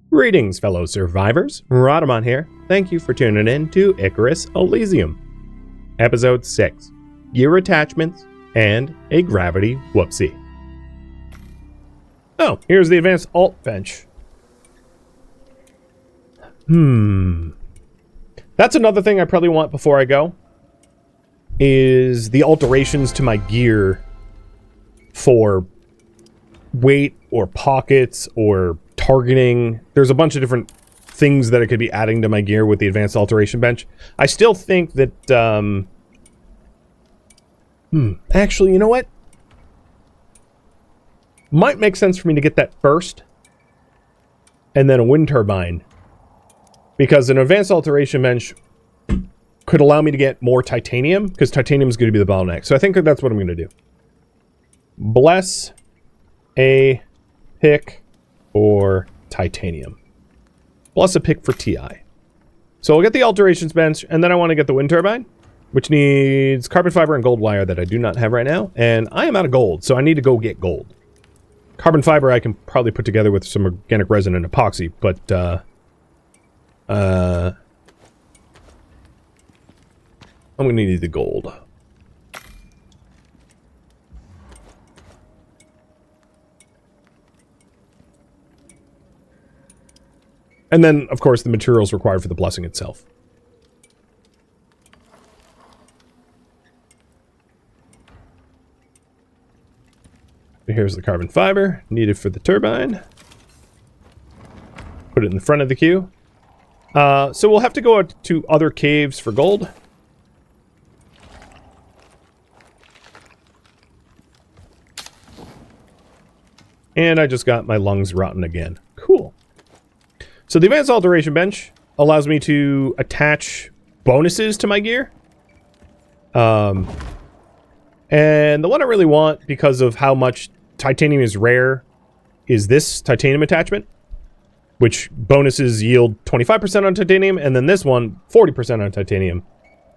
Greetings, fellow survivors. Rhadamant here. Thank you for tuning in to Icarus Elysium. Episode 6. Gear attachments and a gravity whoopsie. Oh, here's the advanced alt bench. That's another thing I probably want before I go. Is the alterations to my gear for weight or pockets or targeting. There's a bunch of different things that I could be adding to my gear with the advanced alteration bench. I still think that actually, you know what, might make sense for me to get that first and then a wind turbine, because an advanced alteration bench could allow me to get more titanium, because titanium is going to be the bottleneck. So I think that's what I'm going to do. Bless a pick for titanium. Plus a pick for TI. So I'll get the alterations bench, and then I want to get the wind turbine, which needs carbon fiber and gold wire that I do not have right now. And I am out of gold, so I need to go get gold. Carbon fiber I can probably put together with some organic resin and epoxy, but I'm going to need the gold. And then, of course, the materials required for the blessing itself. Here's the carbon fiber needed for the turbine. Put it in the front of the queue. So we'll have to go out to other caves for gold. And I just got my lungs rotten again. Cool. So the advanced alteration bench allows me to attach bonuses to my gear. And the one I really want, because of how much titanium is rare, is this titanium attachment, which bonuses yield 25% on titanium, and then this one, 40% on titanium.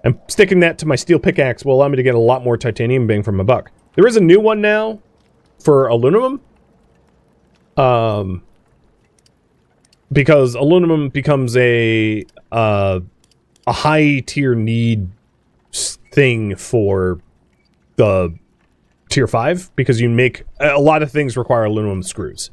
And sticking that to my steel pickaxe will allow me to get a lot more titanium bang from a buck. There is a new one now for aluminum. Because aluminum becomes a high tier need thing for the tier 5, because you make a lot of things require aluminum screws.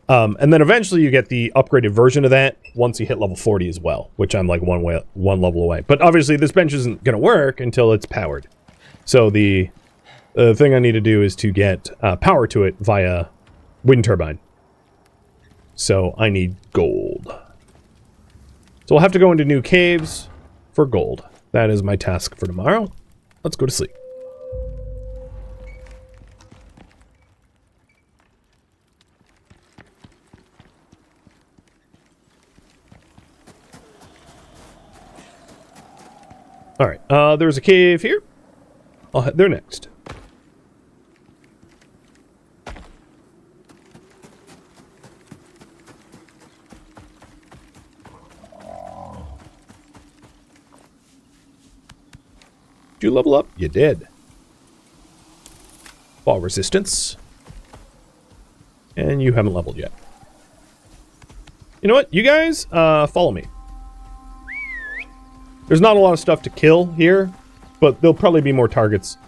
And then eventually you get the upgraded version of that once you hit level 40 as well, which I'm like one level away. But obviously this bench isn't going to work until it's powered. So the thing I need to do is to get power to it via wind turbine. So I need gold. So we'll have to go into new caves for gold. That is my task for tomorrow. Let's go to sleep. Alright, there's a cave here. I'll head there next. Did you level up? You did. Fall resistance. And you haven't leveled yet. You know what? You guys, follow me. There's not a lot of stuff to kill here, but there'll probably be more targets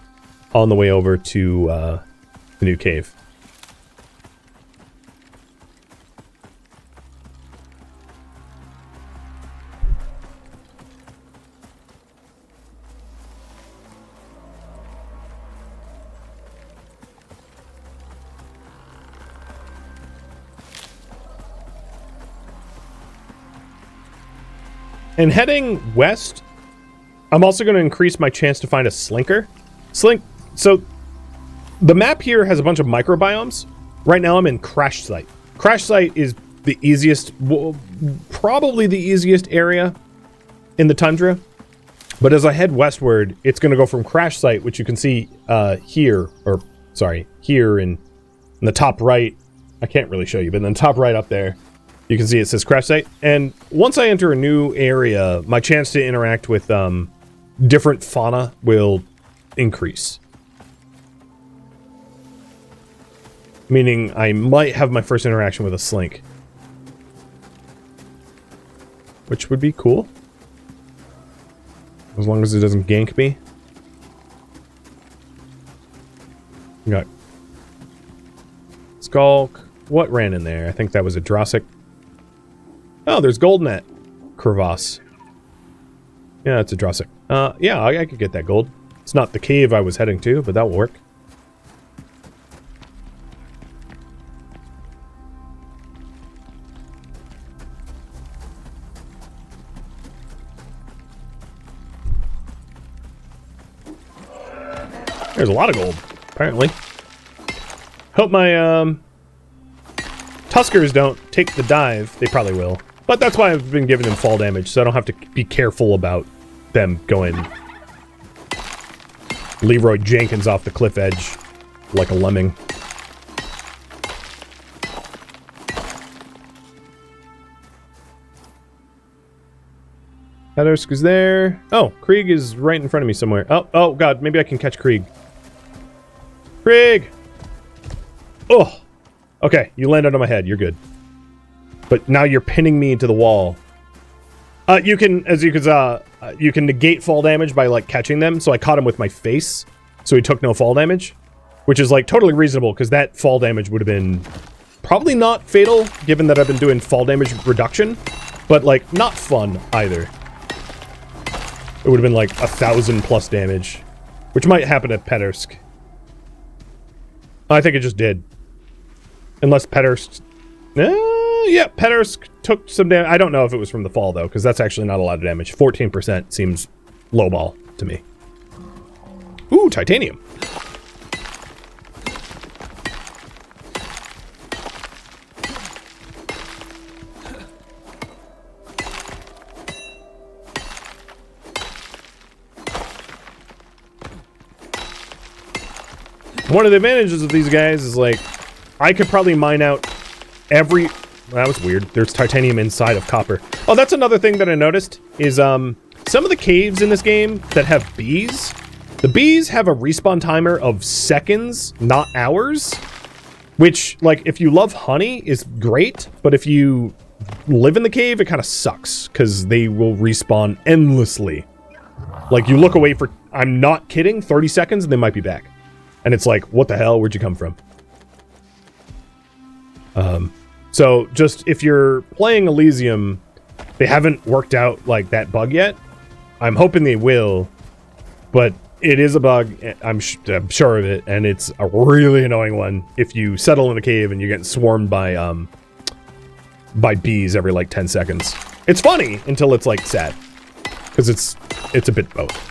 on the way over to the new cave. And heading west, I'm also going to increase my chance to find a slinker. So the map here has a bunch of microbiomes. Right now I'm in Crash Site. Crash Site is the easiest, probably the easiest area in the tundra. But as I head westward, it's going to go from Crash Site, which you can see here in the top right. I can't really show you, but in the top right up there, you can see it says Crash Site. And once I enter a new area, my chance to interact with different fauna will increase. Meaning I might have my first interaction with a slink. which would be cool. As long as it doesn't gank me. We got Skulk. What ran in there? I think that was a Drossic. Oh, there's gold in that crevasse. Yeah, it's a Drossic. Yeah, I could get that gold. It's not the cave I was heading to, but that will work. There's a lot of gold, apparently. Hope my, Tuskers don't take the dive. They probably will. But that's why I've been giving them fall damage, so I don't have to be careful about them going Leroy Jenkins off the cliff edge like a lemming. Headowsk is there. Oh, Krieg is right in front of me somewhere. Oh god, maybe I can catch Krieg. Krieg! Oh! Okay, you landed on my head. You're good. But now you're pinning me into the wall. You can negate fall damage by, like, catching them. So I caught him with my face, so he took no fall damage. Which is, like, totally reasonable, because that fall damage would have been probably not fatal, given that I've been doing fall damage reduction. But, like, not fun, either. It would have been, like, 1,000 plus damage. Which might happen at Petersk. I think it just did. Unless Petersk... yeah, Petersk took some damage. I don't know if it was from the fall, though, because that's actually not a lot of damage. 14% seems lowball to me. Ooh, titanium. One of the advantages of these guys is, like, I could probably mine out every... That was weird. There's titanium inside of copper. Oh, that's another thing that I noticed, is, some of the caves in this game that have bees, the bees have a respawn timer of seconds, not hours, which, like, if you love honey, is great, but if you live in the cave, it kind of sucks, because they will respawn endlessly. Like, you look away for, I'm not kidding, 30 seconds, and they might be back. And it's like, what the hell? Where'd you come from? So just if you're playing Elysium, they haven't worked out like that bug yet. I'm hoping they will, but it is a bug. I'm sure of it, and it's a really annoying one. If you settle in a cave and you get swarmed by bees every like 10 seconds, it's funny until it's like sad, because it's a bit both.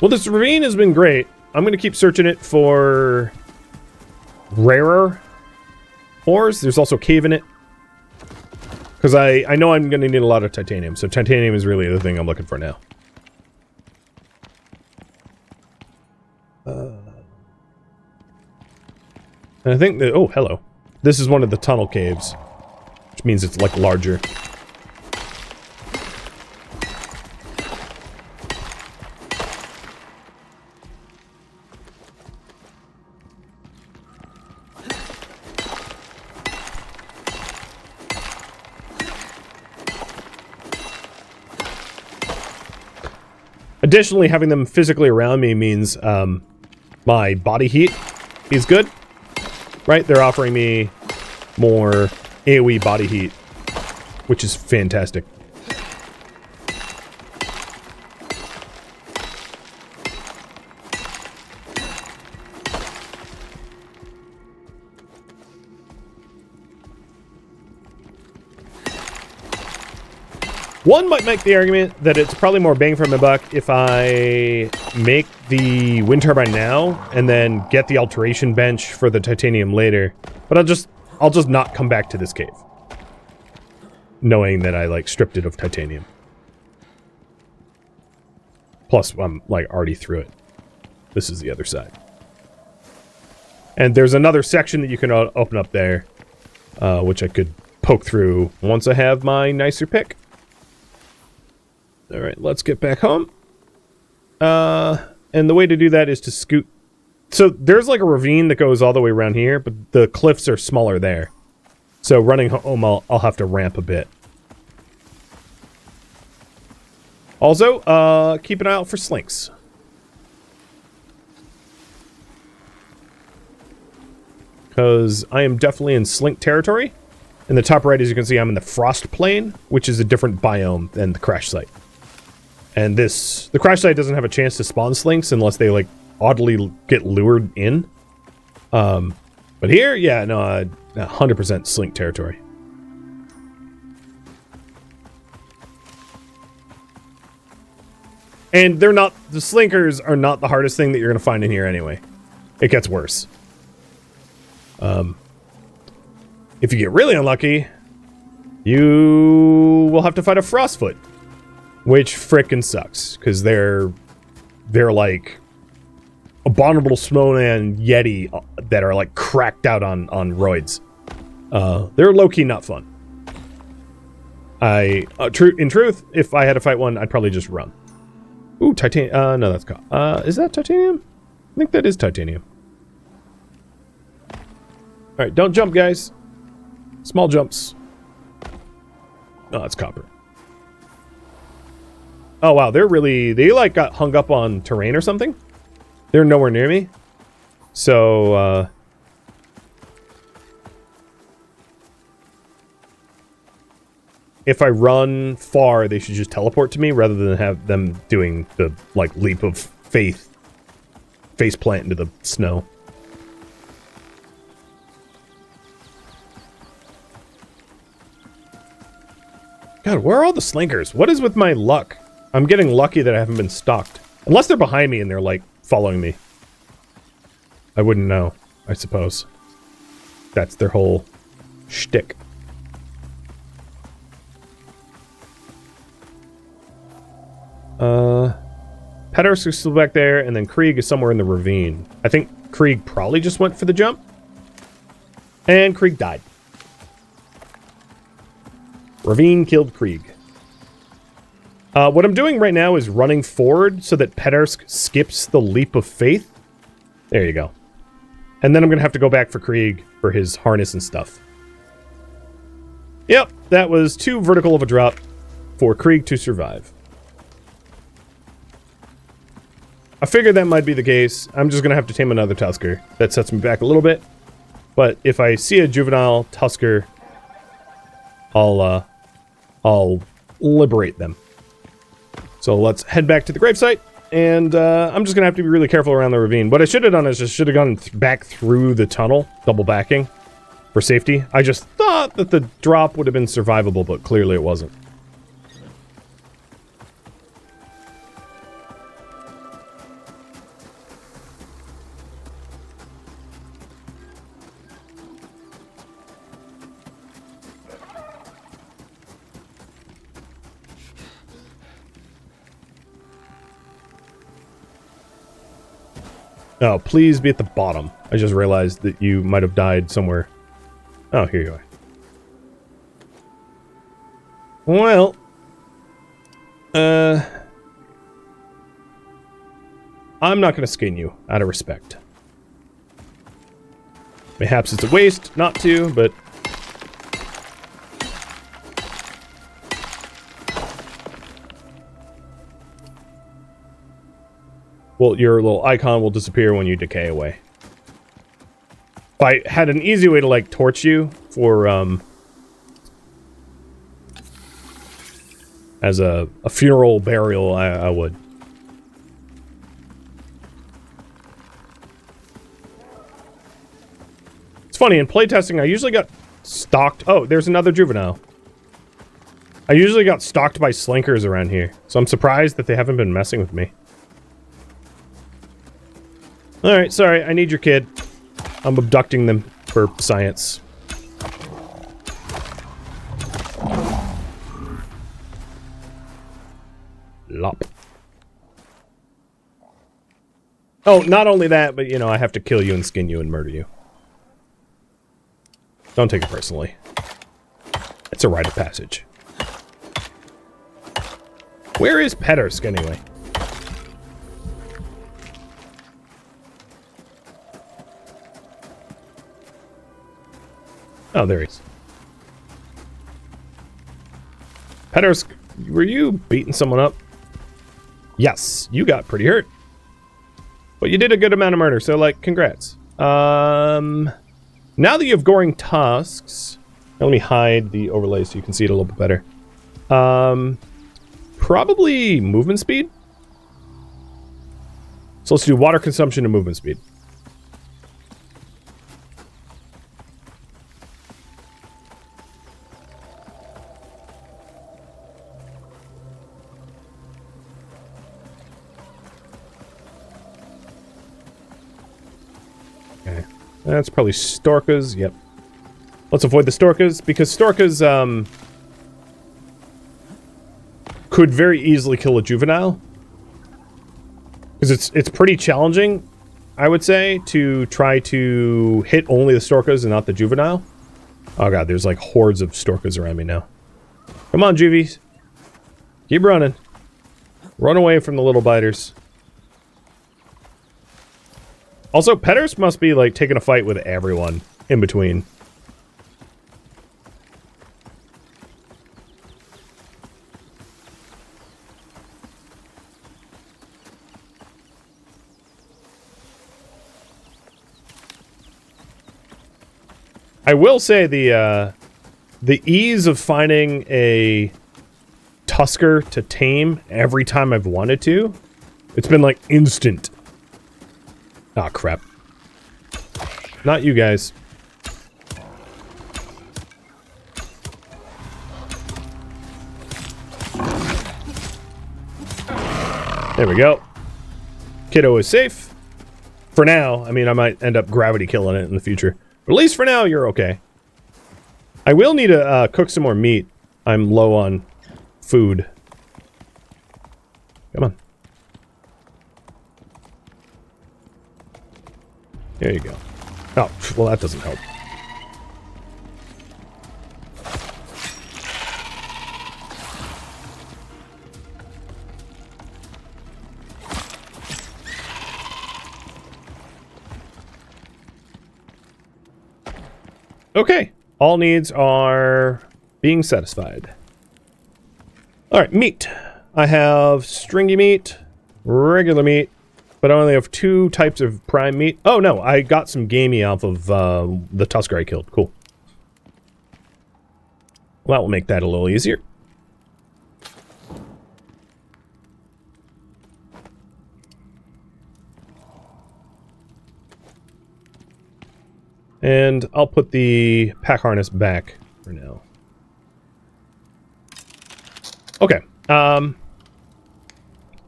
Well, this ravine has been great. I'm going to keep searching it for rarer ores. There's also a cave in it. Because I know I'm going to need a lot of titanium. So titanium is really the thing I'm looking for now. And I think that... Oh, hello. This is one of the tunnel caves. Which means it's, like, larger. Additionally, having them physically around me means my body heat is good, right? They're offering me more AoE body heat, which is fantastic. One might make the argument that it's probably more bang for my buck if I make the wind turbine now and then get the alteration bench for the titanium later. But I'll just not come back to this cave, knowing that I like stripped it of titanium. Plus, I'm like already through it. This is the other side, and there's another section that you can open up there, which I could poke through once I have my nicer pick. Alright, let's get back home. And the way to do that is to scoot. So there's like a ravine that goes all the way around here, but the cliffs are smaller there. So running home, I'll have to ramp a bit. Also, keep an eye out for slinks. Because I am definitely in slink territory. In the top right, as you can see, I'm in the frost plain, which is a different biome than the crash site. And the crash site doesn't have a chance to spawn slinks unless they, like, oddly get lured in. But here, yeah, no, 100% slink territory. And the slinkers are not the hardest thing that you're going to find in here anyway. It gets worse. If you get really unlucky, you will have to fight a frostfoot, which frickin' sucks, because they're like abominable snowman yeti that are like cracked out on roids. They're low-key not fun. In truth, if I had to fight one, I'd probably just run. Ooh, titanium. No, that's is that titanium? I think that is titanium. Alright, don't jump, guys. Small jumps. Oh, that's copper. Oh, wow, they like got hung up on terrain or something? They're nowhere near me. So, if I run far, they should just teleport to me rather than have them doing the, like, leap of faith face plant into the snow. God, where are all the slinkers? What is with my luck? I'm getting lucky that I haven't been stalked. Unless they're behind me and they're, like, following me. I wouldn't know, I suppose. That's their whole shtick. Pettersk is still back there, and then Krieg is somewhere in the ravine. I think Krieg probably just went for the jump. And Krieg died. Ravine killed Krieg. What I'm doing right now is running forward so that Pettersk skips the leap of faith. There you go. And then I'm going to have to go back for Krieg for his harness and stuff. Yep, that was too vertical of a drop for Krieg to survive. I figured that might be the case. I'm just going to have to tame another Tusker. That sets me back a little bit. But if I see a juvenile Tusker, I'll liberate them. So let's head back to the gravesite, and I'm just going to have to be really careful around the ravine. What I should have done is just should have gone back through the tunnel, double backing, for safety. I just thought that the drop would have been survivable, but clearly it wasn't. Oh, please be at the bottom. I just realized that you might have died somewhere. Oh, here you are. Well, I'm not going to skin you, out of respect. Perhaps it's a waste not to, but... well, your little icon will disappear when you decay away. If I had an easy way to, like, torch you for, as a funeral burial, I would. It's funny, in playtesting, I usually got stalked. Oh, there's another juvenile. I usually got stalked by slinkers around here, so I'm surprised that they haven't been messing with me. Alright, sorry, I need your kid. I'm abducting them for science. Lop. Oh, not only that, but, you know, I have to kill you and skin you and murder you. Don't take it personally. It's a rite of passage. Where is Pettersk, anyway? Oh, there he is. Pettersk, were you beating someone up? Yes, you got pretty hurt. But you did a good amount of murder, so, like, congrats. Now that you have goring tusks... Let me hide the overlay so you can see it a little bit better. Probably movement speed? So let's do water consumption and movement speed. Okay. That's probably Storkas. Yep. Let's avoid the Storkas, because Storkas, could very easily kill a juvenile. Because it's pretty challenging, I would say, to try to hit only the Storkas and not the juvenile. Oh god, there's like hordes of Storkas around me now. Come on, Juvies. Keep running. Run away from the little biters. Also, Pettersk must be like taking a fight with everyone in between. I will say the ease of finding a Tusker to tame every time I've wanted to, it's been like instant. Ah, crap. Not you guys. There we go. Kiddo is safe. For now. I mean, I might end up gravity killing it in the future. But at least for now, you're okay. I will need to cook some more meat. I'm low on food. Come on. There you go. Oh, well, that doesn't help. Okay. All needs are being satisfied. Alright, meat. I have stringy meat, regular meat, but I only have 2 types of prime meat. Oh, no, I got some gamey off of the Tusker I killed. Cool. Well, that will make that a little easier. And I'll put the pack harness back for now. Okay.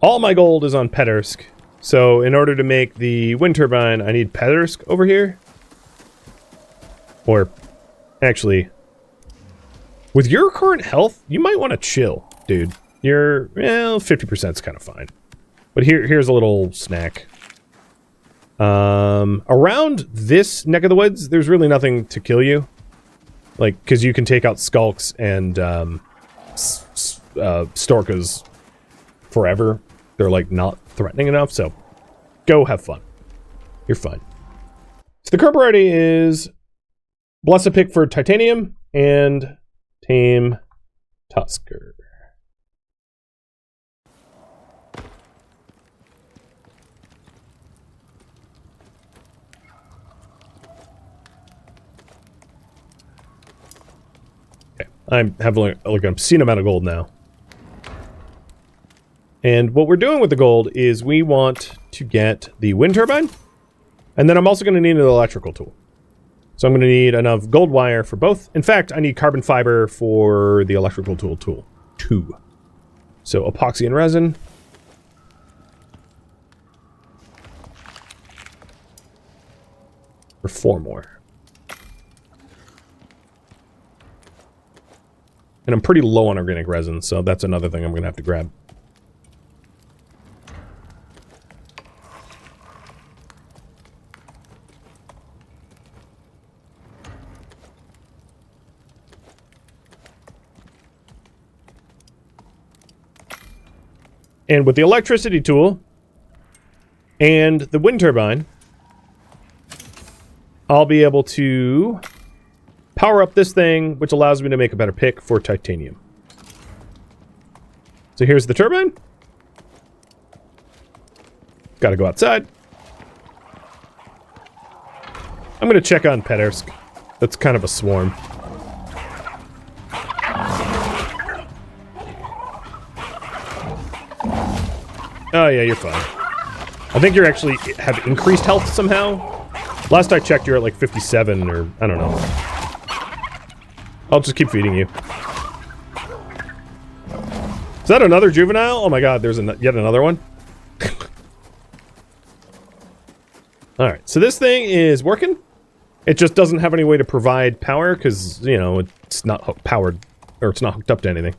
All my gold is on Pettersk. So in order to make the wind turbine, I need Pettersk over here. Or, actually, with your current health, you might want to chill, dude. You're, well, 50% is kind of fine. But here's a little snack. Around this neck of the woods, there's really nothing to kill you. Like, because you can take out skulks and, Storkas forever. They're, like, not threatening enough, so go have fun. You're fine. So the current priority is Bless a Pick for Titanium and Tame Tusker. Okay, I'm having like an obscene amount of gold now. And what we're doing with the gold is we want to get the wind turbine, and then I'm also going to need an electrical tool. So I'm going to need enough gold wire for both. In fact, I need carbon fiber for the electrical tool too. So epoxy and resin. For 4 more. And I'm pretty low on organic resin, so that's another thing I'm going to have to grab. And with the electricity tool and the wind turbine, I'll be able to power up this thing, which allows me to make a better pick for titanium. So here's the turbine. Gotta go outside. I'm gonna check on Petersk. That's kind of a swarm. Oh yeah, you're fine. I think you're actually have increased health somehow. Last I checked, you're at like 57 or I don't know. I'll just keep feeding you. Is that another juvenile? Oh my god, there's yet another one. Alright, so this thing is working. It just doesn't have any way to provide power because, you know, it's not powered, or it's not hooked up to anything.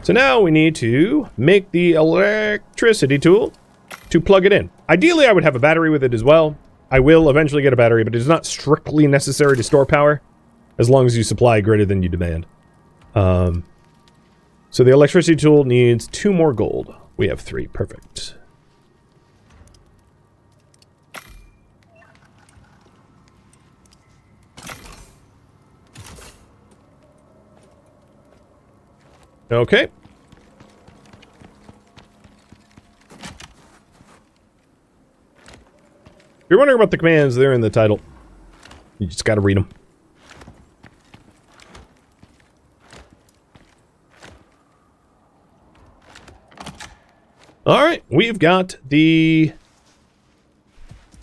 So now we need to make the electricity tool to plug it in. Ideally, I would have a battery with it as well. I will eventually get a battery, but it is not strictly necessary to store power as long as you supply greater than you demand. So the electricity tool needs 2 more gold. We have 3. Perfect. Okay. If you're wondering about the commands, they're in the title. You just gotta read them. Alright, we've got the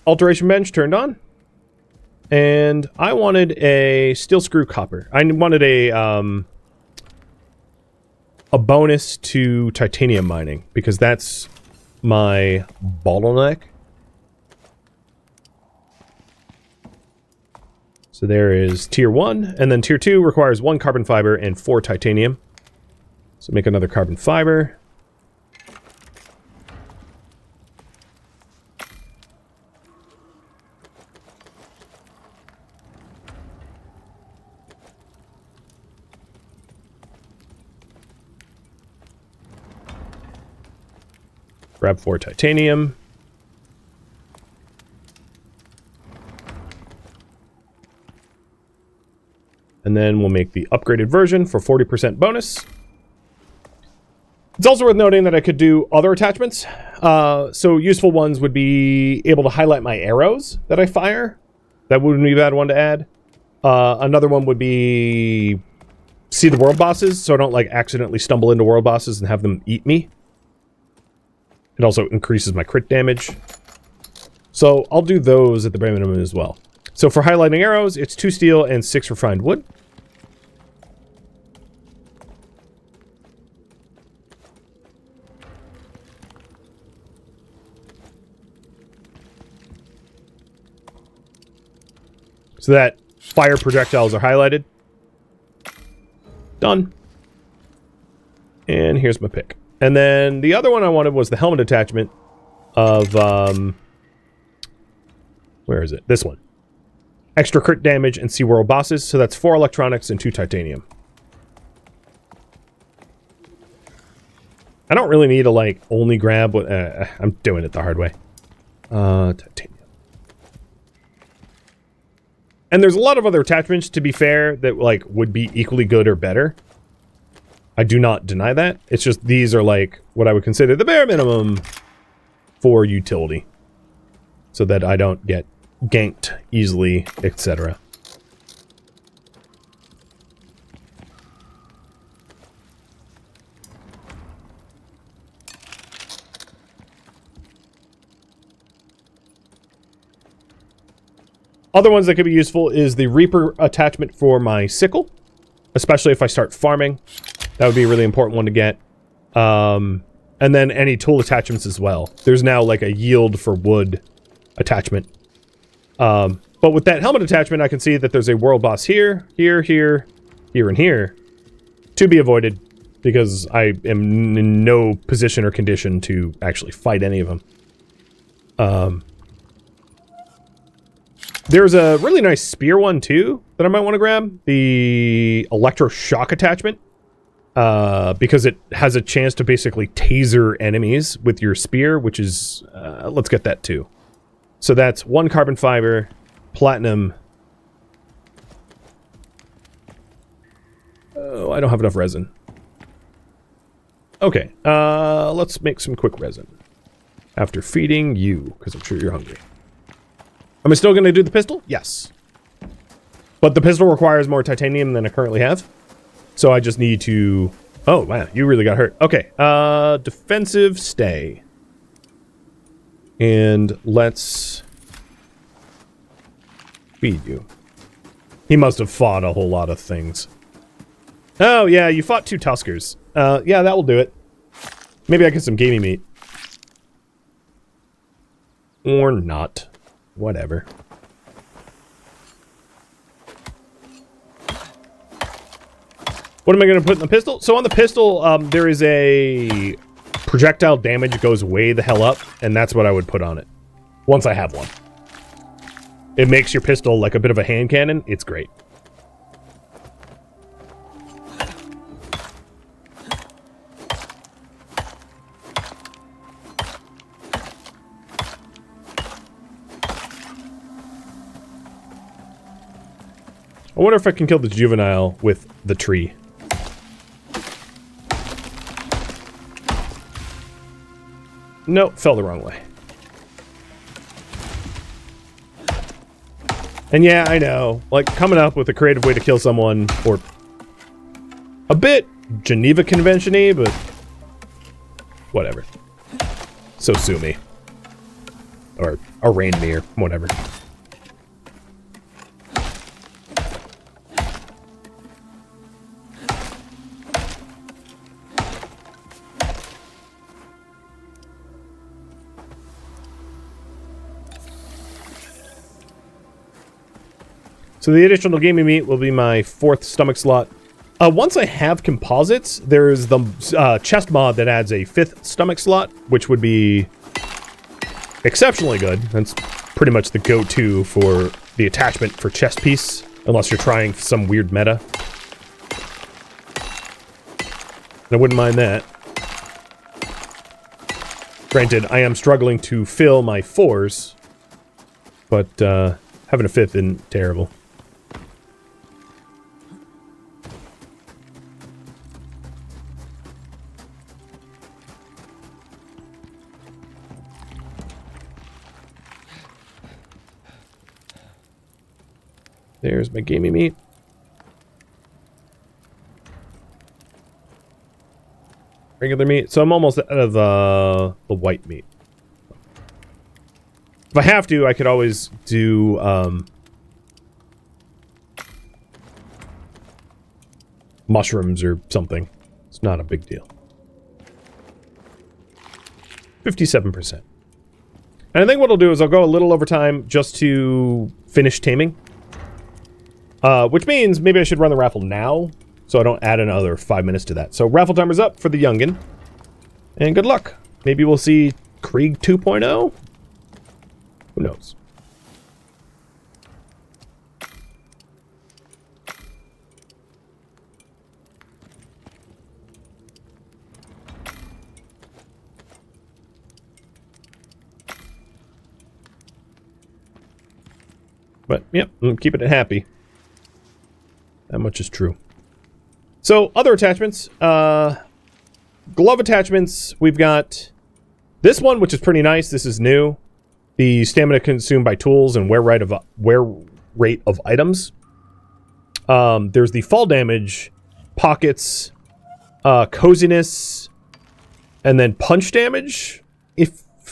alteration bench turned on. And I wanted a steel screw copper. I wanted a bonus to titanium mining, because that's my bottleneck. So there is tier 1, and then tier 2 requires 1 carbon fiber and 4 titanium. So make another carbon fiber. Grab 4 titanium. And then we'll make the upgraded version for 40% bonus. It's also worth noting that I could do other attachments. So useful ones would be able to highlight my arrows that I fire. That wouldn't be a bad one to add. Another one would be see the world bosses, so I don't like accidentally stumble into world bosses and have them eat me. It also increases my crit damage. So I'll do those at the bare minimum as well. So for highlighting arrows, it's 2 steel and 6 refined wood. So that fire projectiles are highlighted. Done. And here's my pick. And then the other one I wanted was the helmet attachment of, where is it? This one. Extra crit damage and see world bosses. So that's 4 electronics and 2 titanium. I don't really need to, like, only grab what, I'm doing it the hard way. Titanium. And there's a lot of other attachments, to be fair, that, like, would be equally good or better. I do not deny that. It's just these are like what I would consider the bare minimum for utility. So that I don't get ganked easily, etc. Other ones that could be useful is the Reaper attachment for my sickle. Especially if I start farming. That would be a really important one to get. And then any tool attachments as well. There's now like a yield for wood attachment. But with that helmet attachment, I can see that there's a world boss here, here, here, here, and here. To be avoided. Because I am in no position or condition to actually fight any of them. There's a really nice spear one too that I might want to grab. The electroshock attachment. Because it has a chance to basically taser enemies with your spear, which is, let's get that too. So that's 1 carbon fiber, platinum. Oh, I don't have enough resin. Okay, let's make some quick resin. After feeding you, because I'm sure you're hungry. Am I still going to do the pistol? Yes. But the pistol requires more titanium than I currently have. So I just need to... Oh, wow, you really got hurt. Okay, defensive stay. And let's... feed you. He must have fought a whole lot of things. Oh, yeah, you fought 2 Tuskers. Yeah, that will do it. Maybe I get some gamey meat. Or not. Whatever. What am I going to put in the pistol? So on the pistol, there is a projectile damage goes way the hell up, and that's what I would put on it. Once I have one. It makes your pistol like a bit of a hand cannon. It's great. I wonder if I can kill the juvenile with the tree. Nope, fell the wrong way. And yeah, I know, like, coming up with a creative way to kill someone, or a bit Geneva Convention-y, but whatever. So sue me. Or arraign me, or whatever. So the additional gaming meat will be my 4th stomach slot. Once I have composites, there's the chest mod that adds a 5th stomach slot, which would be exceptionally good. That's pretty much the go-to for the attachment for chest piece, unless you're trying some weird meta. I wouldn't mind that. Granted, I am struggling to fill my 4s, but having a 5th isn't terrible. There's my gamey meat. Regular meat. So I'm almost out of the white meat. If I have to, I could always do mushrooms or something. It's not a big deal. 57%. And I think what I'll do is I'll go a little over time just to finish taming. Which means maybe I should run the raffle now, so I don't add another 5 minutes to that. So raffle timer's up for the youngin. And good luck. Maybe we'll see Krieg 2.0? Who knows? But, yep, I'm keeping it happy. That much is true. So, other attachments. Glove attachments, we've got this one, which is pretty nice. This is new. The stamina consumed by tools and wear rate of items. There's the fall damage, pockets, coziness, and then punch damage,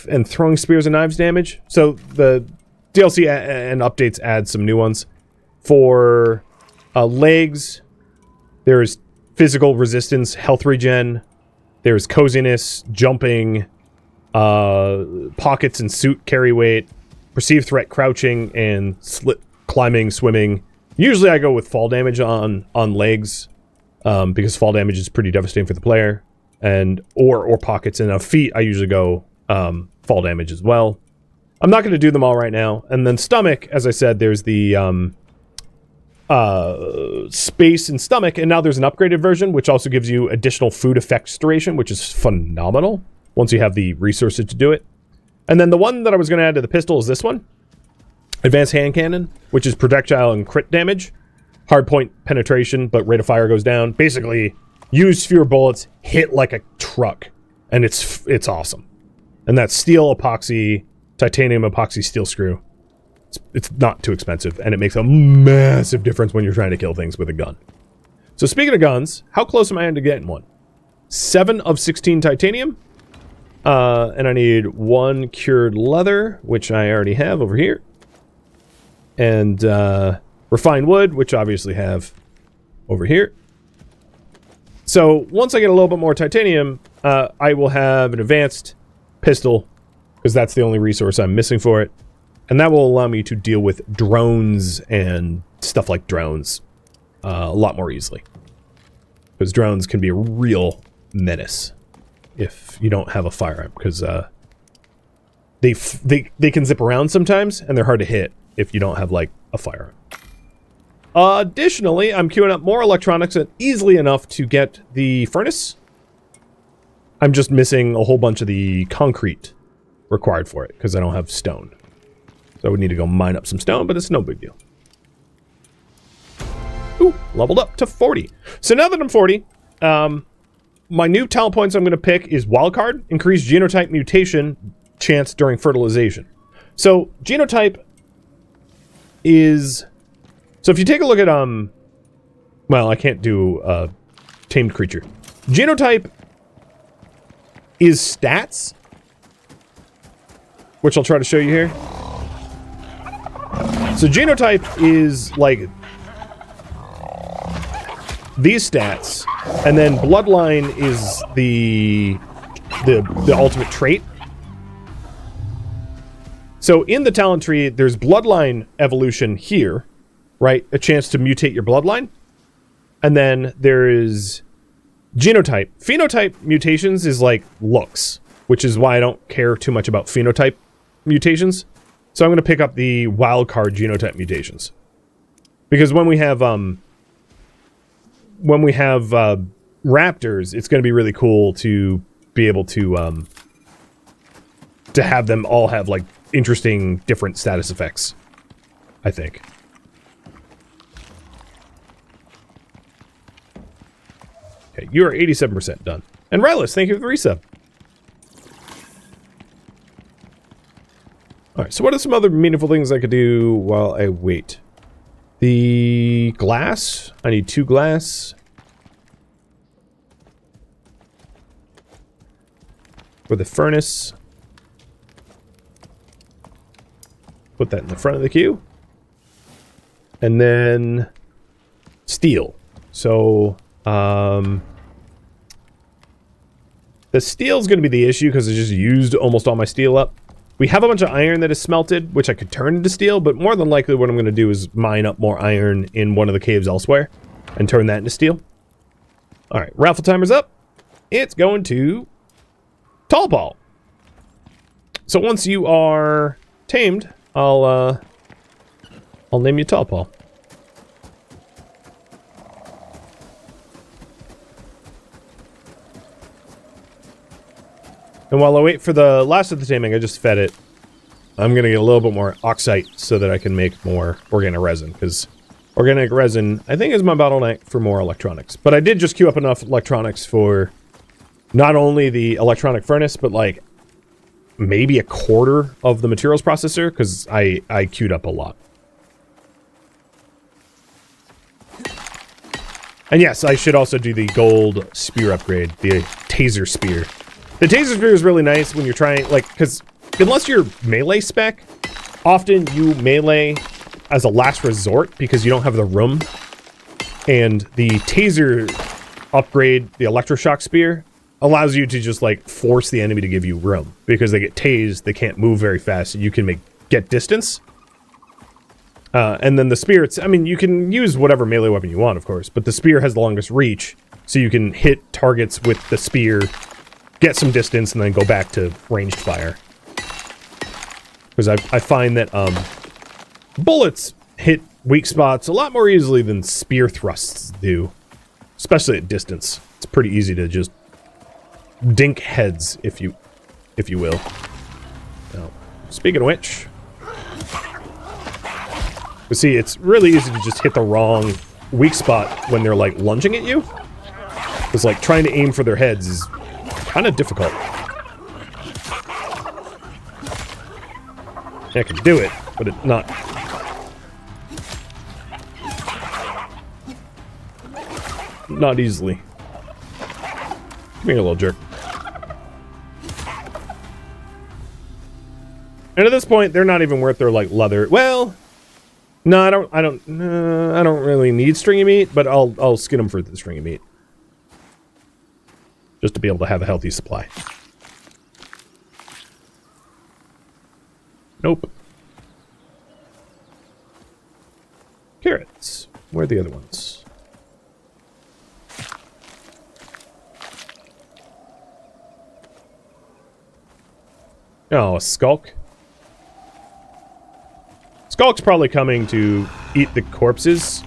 and throwing spears and knives damage. So, the DLC and updates add some new ones. For legs, there's physical resistance, health regen, there's coziness, jumping, pockets and suit carry weight, perceived threat crouching, and climbing, swimming. Usually I go with fall damage on legs, because fall damage is pretty devastating for the player, and or pockets. And feet I usually go fall damage as well. I'm not going to do them all right now. And then stomach, as I said, there's the space and stomach, and now there's an upgraded version which also gives you additional food effects duration, which is phenomenal once you have the resources to do it. And then the one that I was going to add to the pistol is this one, advanced hand cannon, which is projectile and crit damage, hard point penetration, but rate of fire goes down. Basically used fewer bullets, hit like a truck, and it's awesome. And that's steel epoxy, titanium epoxy steel screw. It's not too expensive, and it makes a massive difference when you're trying to kill things with a gun. So speaking of guns, how close am I to getting one? 7 of 16 titanium. And I need 1 cured leather, which I already have over here. And refined wood, which I obviously have over here. So once I get a little bit more titanium, I will have an advanced pistol, because that's the only resource I'm missing for it. And that will allow me to deal with drones and stuff like drones a lot more easily. Because drones can be a real menace if you don't have a firearm, because they can zip around sometimes, and they're hard to hit if you don't have, like, a firearm. Additionally, I'm queuing up more electronics and easily enough to get the furnace. I'm just missing a whole bunch of the concrete required for it, because I don't have stone. So I would need to go mine up some stone, but it's no big deal. Ooh, leveled up to 40. So now that I'm 40, my new talent points I'm going to pick is wildcard, increased genotype mutation chance during fertilization. So genotype is... So if you take a look at, well, I can't do tamed creature. Genotype is stats, which I'll try to show you here. So genotype is like these stats, and then bloodline is the ultimate trait. So in the talent tree, there's bloodline evolution here, right? A chance to mutate your bloodline. And then there is genotype. Phenotype mutations is like looks, which is why I don't care too much about phenotype mutations. So I'm going to pick up the wildcard genotype mutations. Because when we have raptors, it's going to be really cool to be able to have them all have like interesting different status effects, I think. Okay, you are 87% done. And Rylus, thank you for the resub. Alright, so what are some other meaningful things I could do while I wait? The glass. I need 2 glass. For the furnace. Put that in the front of the queue. And then steel. So, the steel's going to be the issue because I just used almost all my steel up. We have a bunch of iron that is smelted, which I could turn into steel, but more than likely what I'm going to do is mine up more iron in one of the caves elsewhere and turn that into steel. Alright, raffle timer's up. It's going to Tall Paul. So once you are tamed, I'll name you Tall Paul. And while I wait for the last of the taming, I just fed it. I'm going to get a little bit more oxite so that I can make more organic resin, because organic resin, I think, is my bottleneck for more electronics. But I did just queue up enough electronics for not only the electronic furnace, but like maybe a quarter of the materials processor, because I queued up a lot. And yes, I should also do the gold spear upgrade, the taser spear. The taser spear is really nice when you're trying, like, because unless you're melee spec, often you melee as a last resort because you don't have the room. And the taser upgrade, the electroshock spear, allows you to just, like, force the enemy to give you room. Because they get tased, they can't move very fast, so you can get distance. And then the spear, I mean, you can use whatever melee weapon you want, of course, but the spear has the longest reach, so you can hit targets with the spear, get some distance, and then go back to ranged fire. Because I find that bullets hit weak spots a lot more easily than spear thrusts do. Especially at distance. It's pretty easy to just dink heads, if you will. Now, speaking of which... You see, it's really easy to just hit the wrong weak spot when they're, like, lunging at you. Because, like, trying to aim for their heads is kind of difficult. I can do it, but it's not... Not easily. Come here, little jerk. And at this point, they're not even worth their, like, leather. Well, no, I don't really need stringy meat, but I'll skin them for the stringy meat. Just to be able to have a healthy supply. Nope. Carrots. Where are the other ones? Oh, a skulk. Skulk's probably coming to eat the corpses.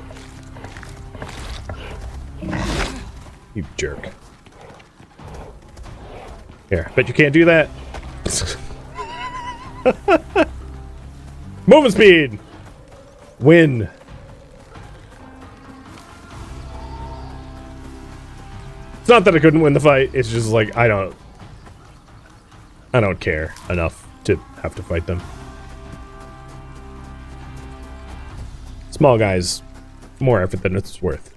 You jerk. Here, bet you can't do that. Movement speed! Win. It's not that I couldn't win the fight, it's just like, I don't care enough to have to fight them. Small guys, more effort than it's worth.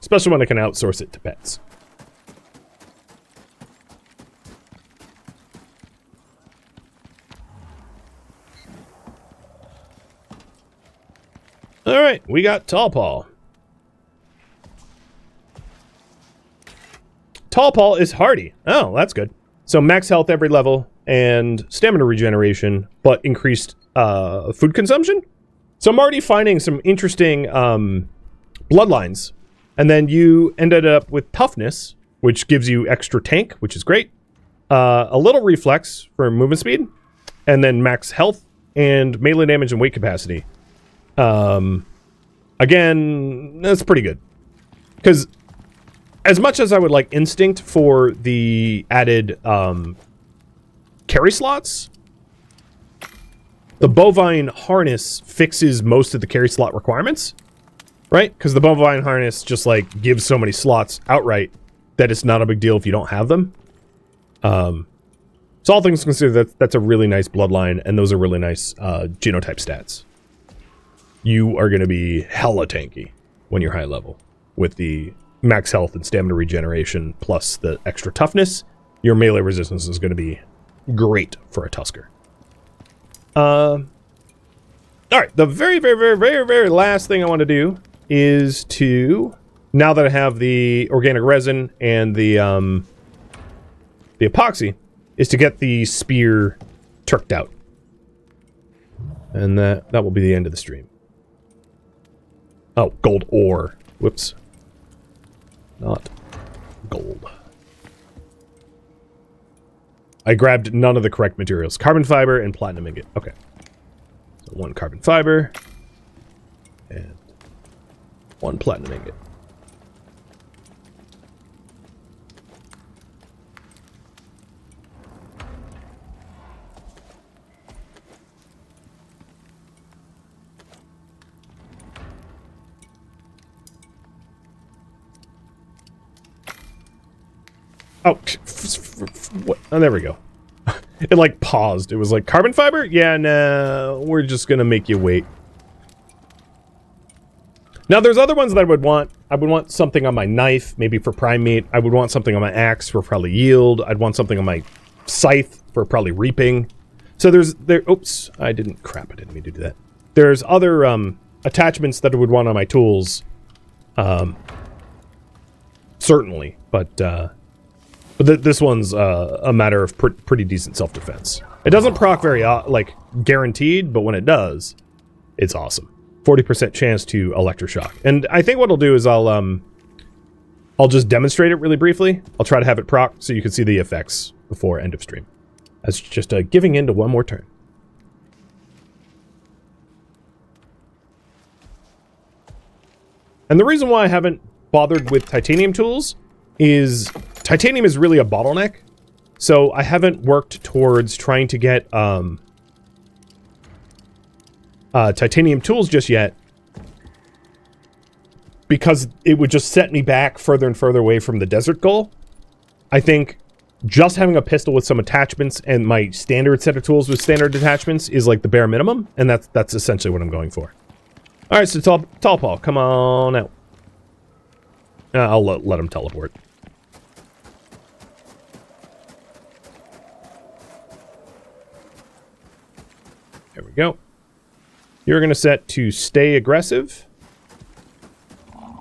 Especially when I can outsource it to pets. Alright, we got Tall Paw. Tall Paw is hardy. Oh, that's good. So max health every level and stamina regeneration, but increased food consumption. So I'm already finding some interesting bloodlines. And then you ended up with toughness, which gives you extra tank, which is great. A little reflex for movement speed, and then max health and melee damage and weight capacity. Again, that's pretty good. Because as much as I would like instinct for the added carry slots, the bovine harness fixes most of the carry slot requirements, right? Because the bovine harness just like gives so many slots outright that it's not a big deal if you don't have them. So all things considered, that's a really nice bloodline, and those are really nice genotype stats. You are going to be hella tanky when you're high level with the max health and stamina regeneration plus the extra toughness. Your melee resistance is going to be great for a Tusker. All right, the very last thing I want to do is to, now that I have the organic resin and the epoxy, is to get the spear turked out. And that will be the end of the stream. Oh, gold ore. Whoops. Not gold. I grabbed none of the correct materials. Carbon fiber and platinum ingot. Okay. So 1 carbon fiber and 1 platinum ingot. Oh, what? Oh, there we go. It like paused. It was like, carbon fiber? Yeah, no, we're just gonna make you wait. Now there's other ones that I would want. I would want something on my knife, maybe for prime meat. I would want something on my axe for probably yield. I'd want something on my scythe for probably reaping. So oops, I didn't mean to do that. There's other attachments that I would want on my tools. Certainly, but this one's a matter of pretty decent self-defense. It doesn't proc very, like, guaranteed, but when it does, it's awesome. 40% chance to electroshock. And I think what I'll do is I'll just demonstrate it really briefly. I'll try to have it proc so you can see the effects before end of stream. That's just giving in to one more turn. And the reason why I haven't bothered with titanium tools is titanium is really a bottleneck, so I haven't worked towards trying to get titanium tools just yet, because it would just set me back further and further away from the desert goal, I think just having a pistol with some attachments and my standard set of tools with standard attachments is like the bare minimum, and that's essentially what I'm going for. All right, so Tall Paul, come on out. I'll let him teleport. There we go. You're going to set to stay aggressive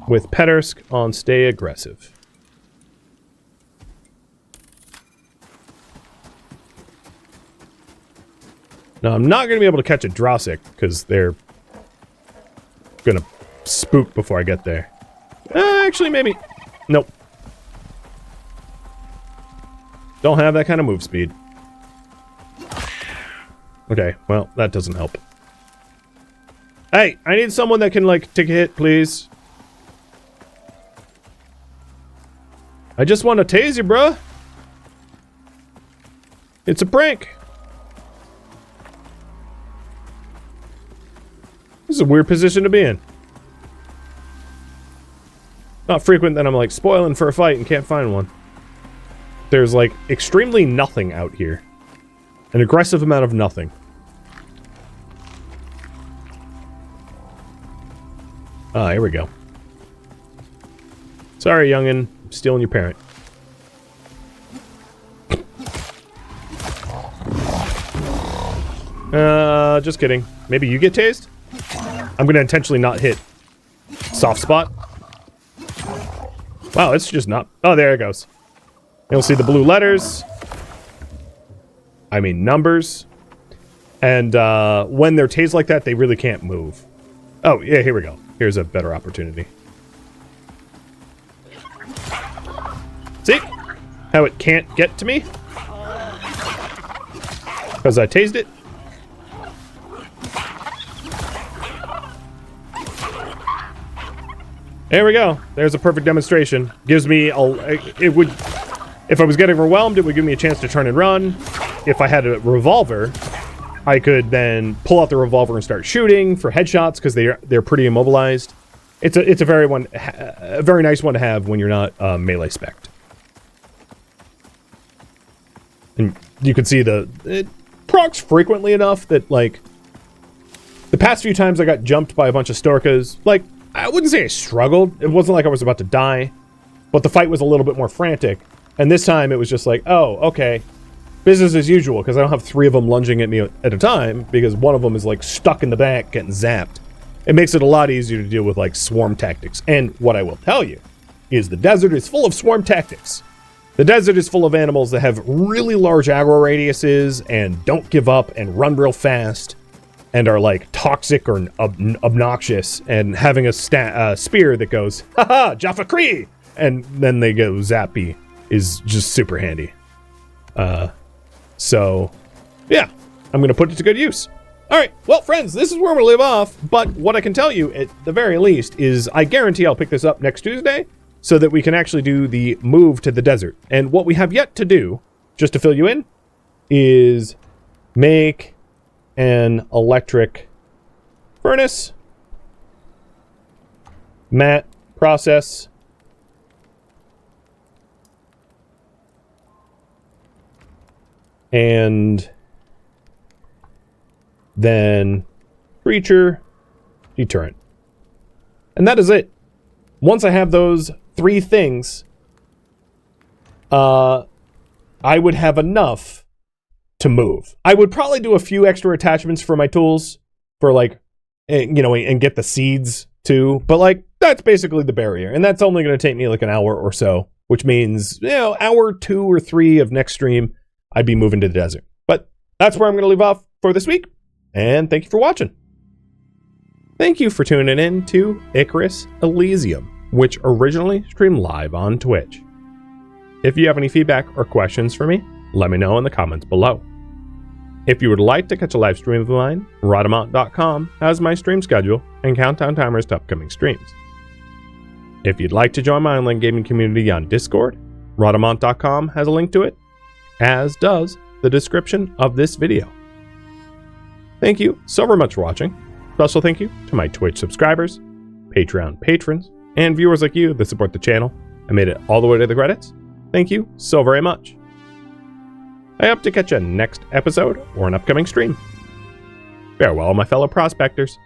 with Petersk on stay aggressive. Now, I'm not going to be able to catch a Drossic because they're going to spook before I get there. Actually, maybe. Nope. Don't have that kind of move speed. Okay, well, that doesn't help. Hey, I need someone that can, like, take a hit, please. I just want to tase you, bruh. It's a prank. This is a weird position to be in. Not frequent that I'm, like, spoiling for a fight and can't find one. There's, like, extremely nothing out here. An aggressive amount of nothing. Ah, here we go. Sorry, youngin'. I'm stealing your parent. Just kidding. Maybe you get tased? I'm gonna intentionally not hit soft spot. Wow, it's just not... Oh, there it goes. You'll see the blue letters. I mean, numbers. And, when they're tased like that, they really can't move. Oh, yeah, here we go. Here's a better opportunity. See? How it can't get to me? Because I tased it. There we go. There's a perfect demonstration. Gives me it would, if I was getting overwhelmed, it would give me a chance to turn and run. If I had a revolver, I could then pull out the revolver and start shooting for headshots because they're pretty immobilized. It's a very nice one to have when you're not melee spec'd. And you can see it procs frequently enough that, like, the past few times I got jumped by a bunch of Storkas, like, I wouldn't say I struggled. It wasn't like I was about to die, but the fight was a little bit more frantic. And this time it was just like, oh, okay, business as usual, because I don't have 3 of them lunging at me at a time, because one of them is, like, stuck in the back getting zapped. It makes it a lot easier to deal with, like, swarm tactics. And what I will tell you is the desert is full of swarm tactics. The desert is full of animals that have really large aggro radiuses and don't give up and run real fast and are, like, toxic or obnoxious, and having a spear that goes, haha, Jaffa Cree! And then they go zappy is just super handy. So, yeah, I'm going to put it to good use. All right, well, friends, this is where we'll leave off, but what I can tell you, at the very least, is I guarantee I'll pick this up next Tuesday so that we can actually do the move to the desert. And what we have yet to do, just to fill you in, is make an electric furnace, mat, process, and then creature deterrent. And that is it. Once I have those 3 things, I would have enough to move. I would probably do a few extra attachments for my tools for, like, you know, and get the seeds too. But, like, that's basically the barrier. And that's only going to take me like an hour or so, which means, you know, hour 2 or 3 of next stream, I'd be moving to the desert. But that's where I'm going to leave off for this week. And thank you for watching. Thank you for tuning in to Icarus Elysium, which originally streamed live on Twitch. If you have any feedback or questions for me, let me know in the comments below. If you would like to catch a live stream of mine, Rhadamant.com has my stream schedule and countdown timers to upcoming streams. If you'd like to join my online gaming community on Discord, Rhadamant.com has a link to it, as does the description of this video. Thank you so very much for watching. Special thank you to my Twitch subscribers, Patreon patrons, and viewers like you that support the channel and made it all the way to the credits. Thank you so very much. I hope to catch you next episode or an upcoming stream. Farewell, my fellow prospectors.